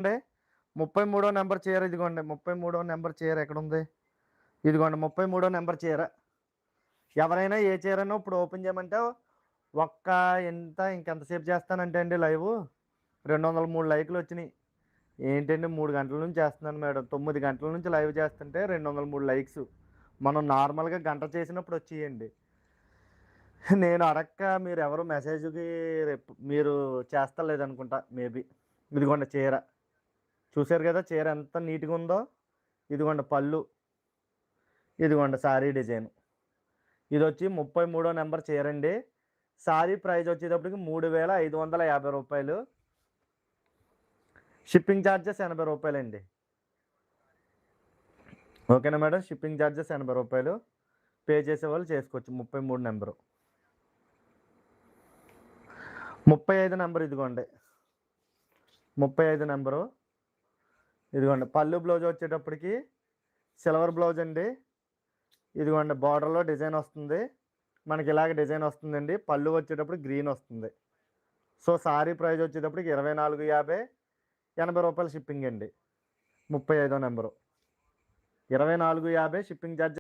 33 number చీర ఇదిగోండి. 33 number చీర ఎక్కడుంది? ఇదిగోండి 33 నెంబర్ చీర. ఎవరైనా ఏ చీరనో ఇప్పుడు ఓపెన్ చేయమంటే ఒక్క ఇంకెంతసేపు చేస్తానంటే అండి లైవు 203 లైకులొచ్చినియి. ఏంటండి 3 గంటల నుంచి చేస్తున్నాను మేడం. 9 గంటల నుంచి లైవ్ చేస్తుంటే 203 లైక్సు. మనం నార్మల్‌గా గంట చేసినప్పుడు వచ్చేయండి. నేను అడక్క మీరెవరు మెసేజ్‌కి మీరు చేస్తలేదనుకుంటా మేబీ. ఇదిగోండి చీర. చూసారు గదా! చీర ఎంత నీట్‌గుందో. ఇదిగోండి పళ్ళు. ఇదిగోండి సారీ డిజైను. ఇదొచ్చి 33 నెంబర్ చీరండి. సారీ ప్రైజ్ వచ్చేటప్పటికి రూ. 3550. షిప్పింగ్ ఛార్జెస్ రూ. 80 అండి. ఓకేనా మేడం? షిప్పింగ్ ఛార్జెస్ రూ. 80 పే చేసేవాళ్ళు చేసుకోవచ్చు. 33 నెంబరు. 35 నెంబర్ ఇదిగోండి. 35 నెంబరు. ఇదిగోండి పళ్ళు బ్లౌజ్ వచ్చేటప్పటికి సిల్వర్ బ్లౌజ్ అండి. ఇదిగోండి బార్డర్‌లో డిజైన్ వస్తుంది. మనకి ఇలాగ డిజైన్ వస్తుందండి. పళ్ళు వచ్చేటప్పుడు గ్రీన్ వస్తుంది. సో, సారీ ప్రైజ్ వచ్చేటప్పటికి 2450 రూ. 80 షిప్పింగ్ అండి. 35 నెంబరు. 2450 shipping charge